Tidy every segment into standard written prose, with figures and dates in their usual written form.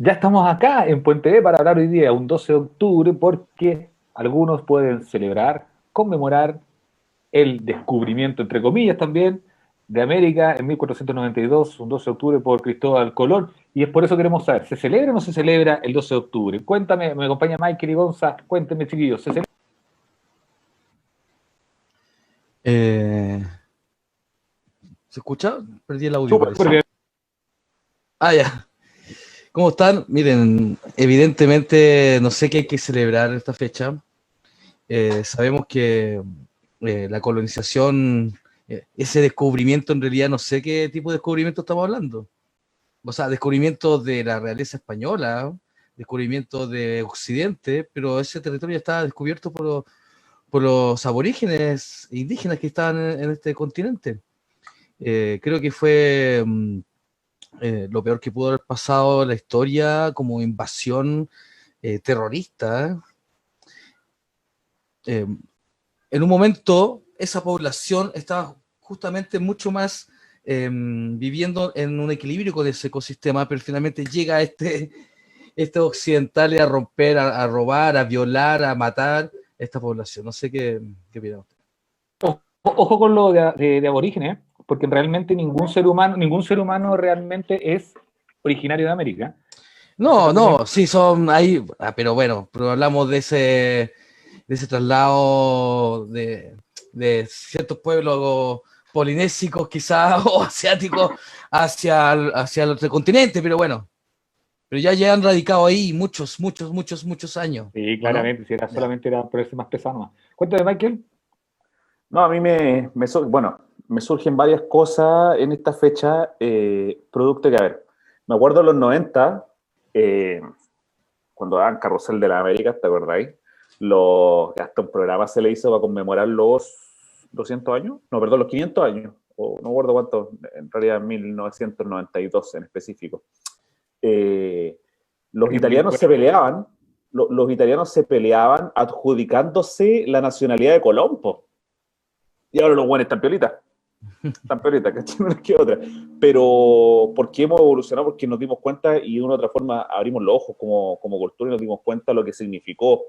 Ya estamos acá en Puente B para hablar hoy día, un 12 de octubre, porque algunos pueden celebrar, conmemorar el descubrimiento, entre comillas también, de América en 1492, un 12 de octubre por Cristóbal Colón, y es por eso que queremos saber, ¿se celebra o no se celebra el 12 de octubre? Cuéntame, me acompaña Michael y Gonza, cuéntenme chiquillos, ¿se celebra? Eh, ¿Se escucha? Perdí el audio, Súper parece. bien. Ah, ya. ¿Cómo están? Miren, evidentemente no sé qué hay que celebrar esta fecha. Sabemos que la colonización, ese descubrimiento en realidad no sé qué tipo de descubrimiento estamos hablando. O sea, descubrimiento de la realeza española, descubrimiento de Occidente, pero ese territorio estaba descubierto por los aborígenes indígenas que estaban en este continente. Creo que fue lo peor que pudo haber pasado en la historia como invasión terrorista. Eh, en un momento, esa población estaba justamente mucho más viviendo en un equilibrio con ese ecosistema, pero finalmente llega este occidental a romper, a robar, a violar, a matar esta población. No sé qué opinan ustedes. Ojo con lo de aborígenes, porque realmente ningún ser humano realmente es originario de América. Eso es No, algo muy no, sí son ahí, pero bueno, pero hablamos de ese traslado de ciertos pueblos polinésicos quizás o asiáticos hacia el otro continente, pero bueno, pero ya llevan radicado ahí muchos años, sí, ¿o no? claramente, si era Ya. solamente era por eso más pesado nomás. Cuéntame, Michael. No, a mí bueno, me surgen varias cosas en esta fecha, producto que, a ver, me acuerdo en los 90, eh, cuando daban Carrusel de la América, ¿te acordáis? Hasta un programa se le hizo para conmemorar los 200 años, no, perdón, los 500 años, o no recuerdo cuánto, en realidad 1992 en específico. Eh, los Eres muy italianos bueno. se peleaban, los italianos se peleaban adjudicándose la nacionalidad de Colón, po. Y ahora los buenos están piolitas, ¿cachai? No les queda otra. Pero, ¿por qué hemos evolucionado? Porque nos dimos cuenta y de una u otra forma abrimos los ojos como cultura y nos dimos cuenta lo que significó.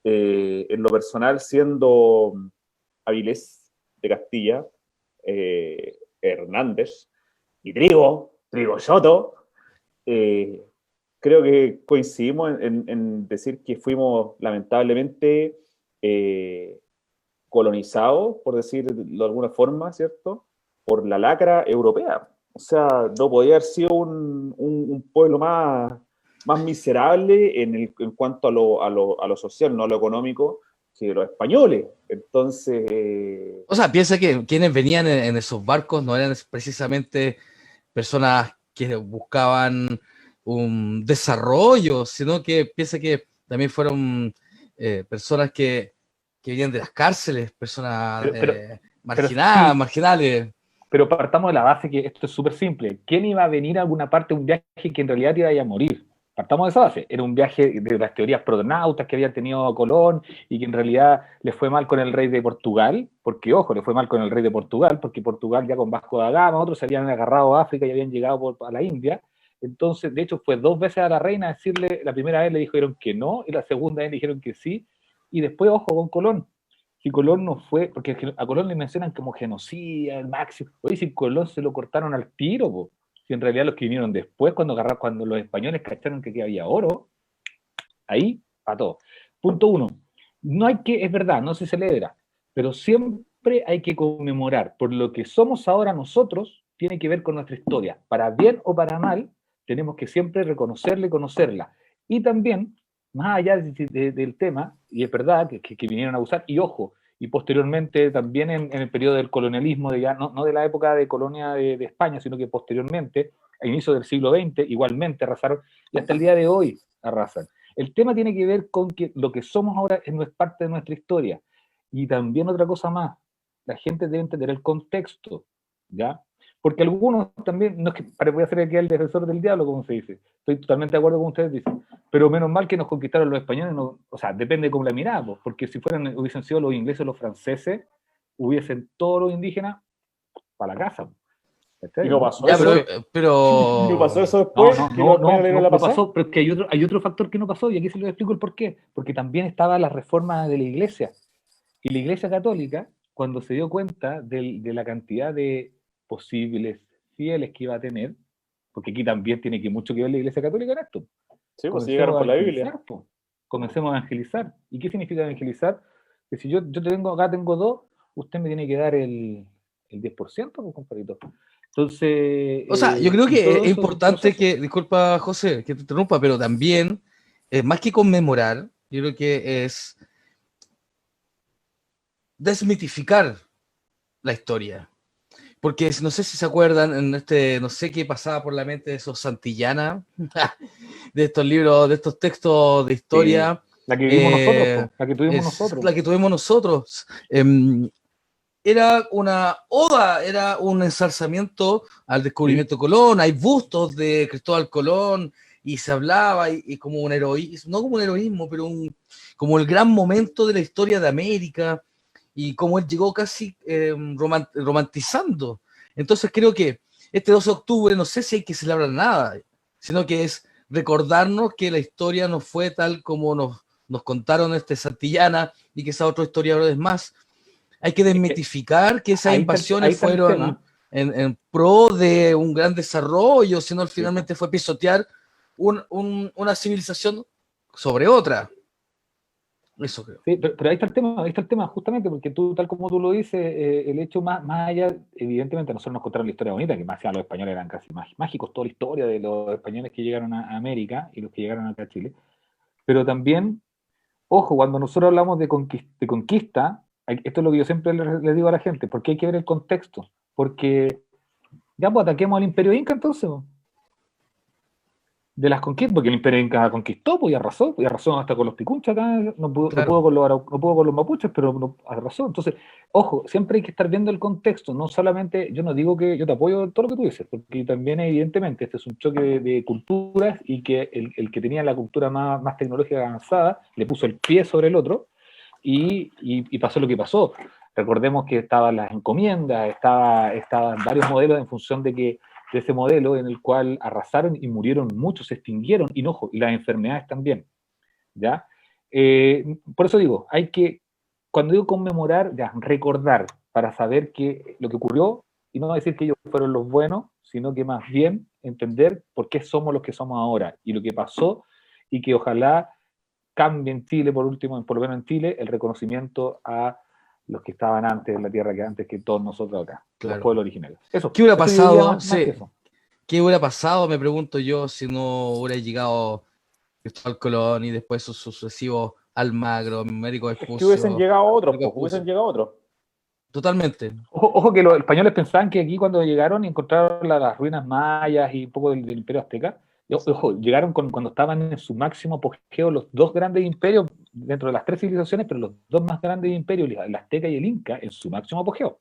En lo personal, siendo Avilés de Castilla, Hernández y Trigo Soto, eh, creo que coincidimos en decir que fuimos lamentablemente eh, colonizados, por decirlo de alguna forma, ¿cierto? Por la lacra europea. O sea, no podía haber sido un pueblo más miserable en cuanto a lo social, no a lo económico, que los españoles. Entonces, O sea, piensa que quienes venían en esos barcos no eran precisamente personas que buscaban un desarrollo, sino que piensa que también fueron personas que venían de las cárceles, personas Pero, pero, pero marginadas, sí, marginales. pero partamos de la base que esto es súper simple. ¿Quién iba a venir a alguna parte, un viaje que en realidad te iba a morir? Partamos de esa base. Era un viaje de las teorías pronautas que había tenido Colón y que en realidad le fue mal con el rey de Portugal, porque ojo, le fue mal con el rey de Portugal, porque Portugal ya con Vasco da Gama, otros se habían agarrado a África y habían llegado a la India. Entonces, de hecho, fue dos veces a la reina a decirle, la primera vez le dijeron que no y la segunda vez le dijeron que sí. Y después, ojo, con Colón si Colón no fue, porque a Colón le mencionan como genocida, el máximo. Oye, si Colón se lo cortaron al tiro, po. Si en realidad los que vinieron después, cuando los españoles cacharon que aquí había oro, ahí, a todo. Punto uno, no hay que, es verdad, no se celebra, pero siempre hay que conmemorar, por lo que somos ahora nosotros, tiene que ver con nuestra historia. Para bien o para mal, tenemos que siempre reconocerla y conocerla. Y también, más allá del tema, y es verdad que vinieron a abusar, y ojo, y posteriormente también en el periodo del colonialismo, de ya, no de la época de colonia de España, sino que posteriormente, a inicios del siglo XX, igualmente arrasaron, y hasta el día de hoy arrasan. El tema tiene que ver con que lo que somos ahora no es parte de nuestra historia. Y también otra cosa más, la gente debe entender el contexto, ¿ya? Porque algunos también, no es que voy a ser aquí el defensor del diablo, como se dice, estoy totalmente de acuerdo con ustedes, dicen, pero menos mal que nos conquistaron los españoles, no, o sea, depende de cómo la miramos, porque si hubiesen sido los ingleses o los franceses, hubiesen todos los indígenas para la casa. Y no pasó Ya, eso. pero... ¿No pasó eso después? No pasó, pero es que hay otro factor que no pasó, y aquí se lo explico el por qué. Porque también estaba la reforma de la Iglesia. Y la Iglesia Católica, cuando se dio cuenta de la cantidad de posibles fieles que iba a tener, porque aquí también tiene que mucho que ver la Iglesia Católica en esto. Sí, pues sí llegaron Comencemos a por la Biblia. evangelizar, po. Comencemos a evangelizar. ¿Y qué significa evangelizar? Que si yo te tengo acá, tengo dos, usted me tiene que dar el 10%, pues, compadrito. Entonces, O sea, yo creo y que todo es eso es un importante proceso. que, disculpa José, que te interrumpa, pero también, más que conmemorar, yo creo que es desmitificar la historia. Porque no sé si se acuerdan, no sé qué pasaba por la mente de esos Santillana, de estos libros, de estos textos de Sí. historia, La que vivimos nosotros, po, la que tuvimos es nosotros. la que tuvimos nosotros. Era una oda, era un ensalzamiento al descubrimiento de Colón. Hay bustos de Cristóbal Colón y se hablaba y como un heroísmo, no como un heroísmo, pero como el gran momento de la historia de América y como él llegó casi romantizando. Entonces creo que este 12 de octubre no sé si hay que celebrar nada, sino que es recordarnos que la historia no fue tal como nos contaron Santillana y que esa otra historiadores más. Hay que Es que desmitificar que esas ahí invasiones está el fueron tema. en pro de un gran desarrollo, sino Sí, po. finalmente fue pisotear una civilización sobre otra. Eso creo. Sí, pero ahí está el tema, justamente, porque tú, tal como tú lo dices, el hecho más allá, evidentemente nosotros nos contaron la historia bonita, que más allá los españoles eran casi mágicos, toda la historia de los españoles que llegaron a América y los que llegaron acá a Chile, pero también, ojo, cuando nosotros hablamos de conquista, esto es lo que yo siempre les digo a la gente, porque hay que ver el contexto, porque ya pues ataquemos al Imperio Inca entonces, po, de las conquistas, porque el Imperio Inca conquistó, pues y arrasó hasta con los picunchas acá, no Claro. pudo con no pudo con los mapuches, pero no, arrasó. Entonces, ojo, siempre hay que estar viendo el contexto, no solamente, yo no digo que yo te apoyo en todo lo que tú dices, porque también evidentemente este es un choque de culturas y que el que tenía la cultura más tecnológica avanzada le puso el pie sobre el otro y pasó lo que pasó. Recordemos que estaban las encomiendas, estaban varios modelos en función de ese modelo en el cual arrasaron y murieron muchos, se extinguieron, y no, y las enfermedades también, ¿ya? Por eso digo, hay que, cuando digo conmemorar, ya, recordar, para saber que lo que ocurrió, y no decir que ellos fueron los buenos, sino que más bien entender por qué somos los que somos ahora, y lo que pasó, y que ojalá cambie en Chile, por último, por lo menos en Chile, el reconocimiento a los que estaban antes en la tierra, que antes que todos nosotros acá, los Claro. pueblos originarios. ¿Qué hubiera Eso yo diría pasado? más que Sí. eso. ¿Qué hubiera pasado, me pregunto yo, si no hubiera llegado Cristóbal Colón y después sus sucesivos Almagro, Américo Es que hubiesen Vespucio? llegado otros, Américo pues, hubiesen Vespucio. llegado otros. Totalmente. Ojo que los españoles pensaban que aquí cuando llegaron y encontraron las ruinas mayas y un poco del Imperio Azteca, ojo, llegaron cuando estaban en su máximo apogeo los dos grandes imperios dentro de las tres civilizaciones, pero los dos más grandes imperios, el Azteca y el Inca, en su máximo apogeo.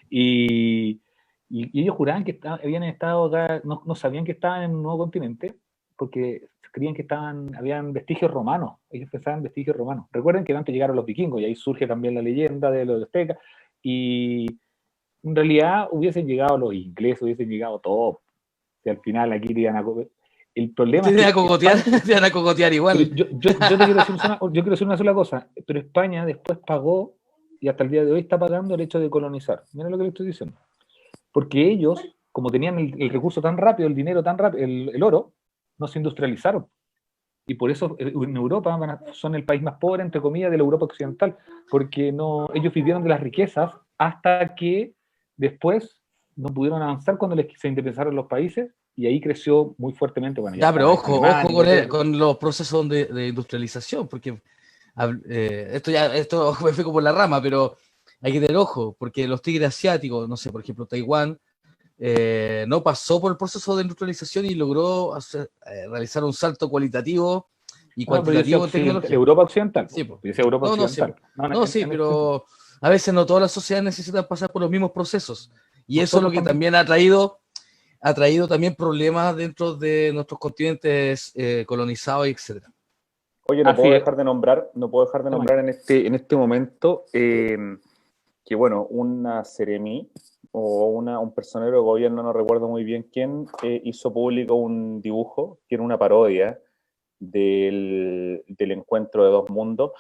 Y, y ellos juraban que habían estado acá, no sabían que estaban en un nuevo continente, porque creían que habían vestigios romanos, ellos pensaban vestigios romanos. Recuerden que antes llegaron los vikingos y ahí surge también la leyenda de los aztecas, y en realidad hubiesen llegado los ingleses, hubiesen llegado todos, si al final aquí te iban a... El problema Te es iban a que cogotear, España, te iban a cogotear pero igual. yo te quiero decir yo quiero decir una sola cosa, pero España después pagó, y hasta el día de hoy está pagando el hecho de colonizar. Miren lo que le estoy diciendo. Porque ellos, como tenían el recurso tan rápido, el dinero tan rápido, el oro, no se industrializaron. Y por eso en Europa son el país más pobre, entre comillas, de la Europa occidental, porque no, ellos vivieron de las riquezas hasta que después no pudieron avanzar cuando se independizaron los países, y ahí creció muy fuertemente. Bueno, ya Ya, pero está ojo Alemania, Inglaterra. con los procesos de industrialización, porque esto me fui por la rama, pero hay que tener ojo, porque los tigres asiáticos, no sé, por ejemplo, Taiwán, no pasó por el proceso de industrialización y logró realizar un salto cualitativo y No, pero yo decía cuantitativo en tecnología. Europa occidental. Sí, Yo po. decía Europa No, no, sí, occidental. po. No, No, sí, en este sentido. pero a veces no todas las sociedades necesitan pasar por los mismos procesos. Y eso es lo Nosotros que también. también ha traído también problemas dentro de nuestros continentes colonizados, etcétera. Oye, Así es. no puedo dejar de nombrar en este momento que, bueno, una Seremi o un personero de gobierno, no recuerdo muy bien quién, hizo público un dibujo que era una parodia del encuentro de dos mundos,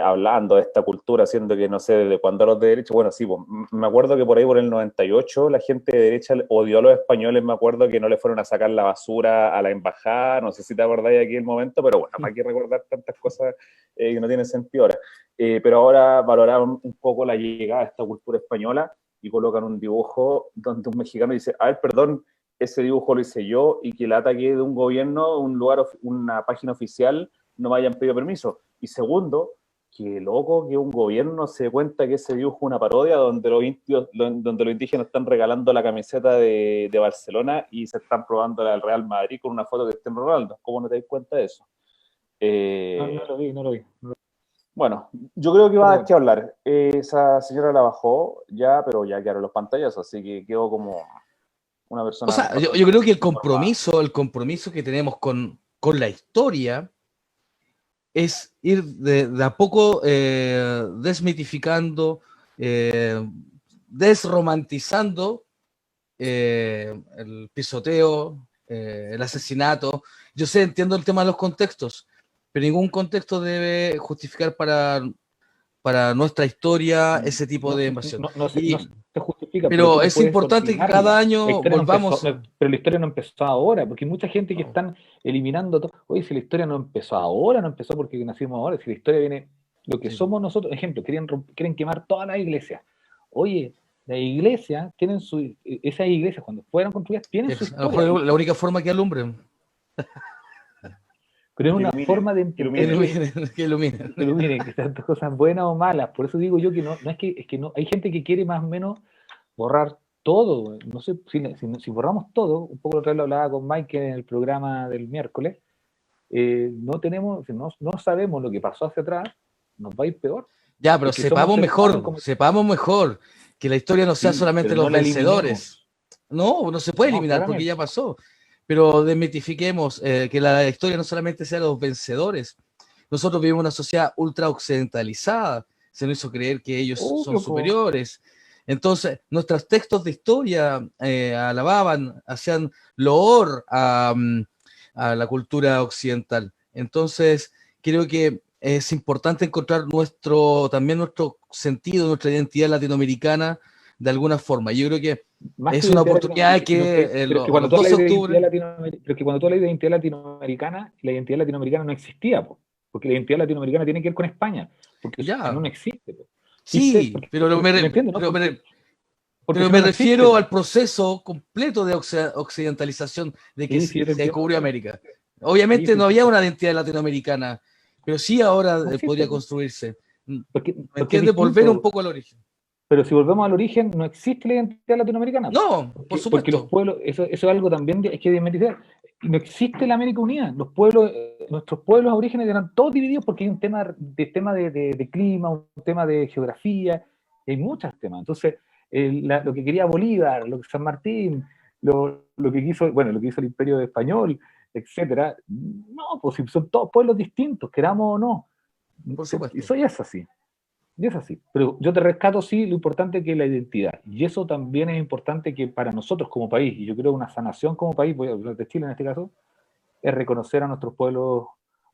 hablando de esta cultura, siendo que no sé desde cuándo los de derecha, bueno, sí, pues, me acuerdo que por ahí por el 98 la gente de derecha odió a los españoles, me acuerdo que no le fueron a sacar la basura a la embajada, no sé si te acordáis de aquí el momento, pero bueno, para qué recordar tantas cosas que no tienen sentido ahora. Pero ahora valoraron un poco la llegada de esta cultura española y colocan un dibujo donde un mexicano dice, a ver, perdón, ese dibujo lo hice yo y que el ataque de un gobierno, un lugar, una página oficial, no me hayan pedido permiso. Y segundo, que loco que un gobierno se dé cuenta que ese dibujo es una parodia donde donde los indígenas están regalando la camiseta de Barcelona y se están probando al Real Madrid con una foto de Cristiano Ronaldo. ¿Cómo no te das cuenta de eso? No lo vi, no lo vi. Bueno, yo creo que va a dar que hablar. Esa señora la bajó ya, pero ya quedaron los pantallazos, así que quedó como una persona. O sea, yo creo que el compromiso que tenemos con la historia es ir de a poco desmitificando, desromantizando el pisoteo, el asesinato. Yo sé, entiendo el tema de los contextos, pero ningún contexto debe justificar para nuestra historia ese tipo de invasión. No se justifica. Pero es importante que cada año volvamos. Pero la historia no empezó ahora, porque hay mucha gente que están eliminando todo. Oye, si la historia no empezó ahora, no empezó porque nacimos ahora, si la historia viene, lo que somos nosotros, ejemplo, quieren quemar toda la iglesia. Oye, las iglesias tienen esas iglesias cuando fueron construidas tienen su historia. A lo mejor la única forma que alumbren. Pero es una forma de entender que iluminen. que tantas cosas buenas o malas. Por eso digo yo que no es que no, hay gente que quiere más o menos borrar todo. No sé, si borramos todo, un poco otra vez lo hablaba con Mike en el programa del miércoles, no sabemos lo que pasó hacia atrás, nos va a ir peor. Ya, pero sepamos mejor que la historia no sea solamente los vencedores. No se puede eliminar porque ya pasó. Pero desmitifiquemos que la historia no solamente sea los vencedores. Nosotros vivimos una sociedad ultra occidentalizada. Se nos hizo creer que ellos son superiores. Entonces, nuestros textos de historia alababan, hacían loor a la cultura occidental. Entonces, creo que es importante encontrar también nuestro sentido, nuestra identidad latinoamericana de alguna forma. Yo creo que es una oportunidad que los 12 de octubre... Pero que cuando tú hablas de identidad latinoamericana, la identidad latinoamericana no existía, porque la identidad latinoamericana tiene que ver con España, porque ya no existe. Sí, pero me refiero al proceso completo de occidentalización de que se descubrió América. Obviamente no había una identidad latinoamericana, pero sí ahora podría construirse. Porque volver un poco al origen. Pero si volvemos al origen, no existe la identidad latinoamericana. No, por supuesto. Porque los pueblos, eso es algo también hay que desmitificar. No existe la América Unida. Los pueblos, nuestros pueblos orígenes eran todos divididos porque hay un tema de clima, un tema de geografía, hay muchos temas. Entonces, lo que quería Bolívar, lo que San Martín, lo que quiso el Imperio Español, etcétera, no, pues son todos pueblos distintos, queramos o no. Por supuesto. Eso ya es así. Y es así, pero yo te rescato sí lo importante que es la identidad, y eso también es importante que para nosotros como país, y yo creo una sanación como país, voy a hablar de Chile en este caso, es reconocer a nuestros pueblos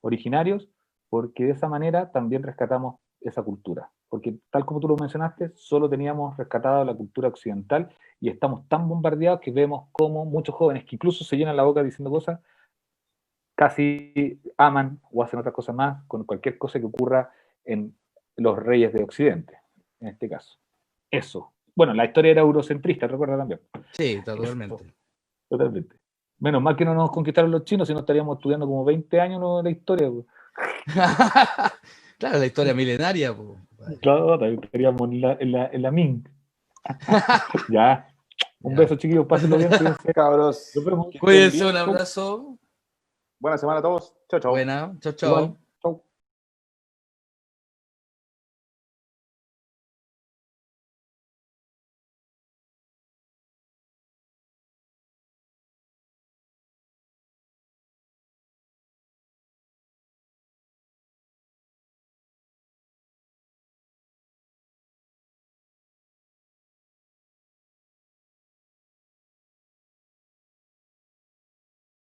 originarios, porque de esa manera también rescatamos esa cultura, porque tal como tú lo mencionaste, solo teníamos rescatado la cultura occidental, y estamos tan bombardeados que vemos como muchos jóvenes, que incluso se llenan la boca diciendo cosas, casi aman o hacen otras cosas más con cualquier cosa que ocurra en los reyes de Occidente, en este caso. Eso. Bueno, la historia era eurocentrista, recuerda también. Sí, totalmente. Eso. Totalmente. Menos mal que no nos conquistaron los chinos, si no estaríamos estudiando como 20 años ¿no? La historia. Claro, la historia milenaria. Claro, estaríamos en la Ming. Ya. Un beso, chiquillos, pásenlo bien. Cabros. Cuídense, un abrazo. Buena semana a todos. Chao, chao. Buena, chao, chao. Igual.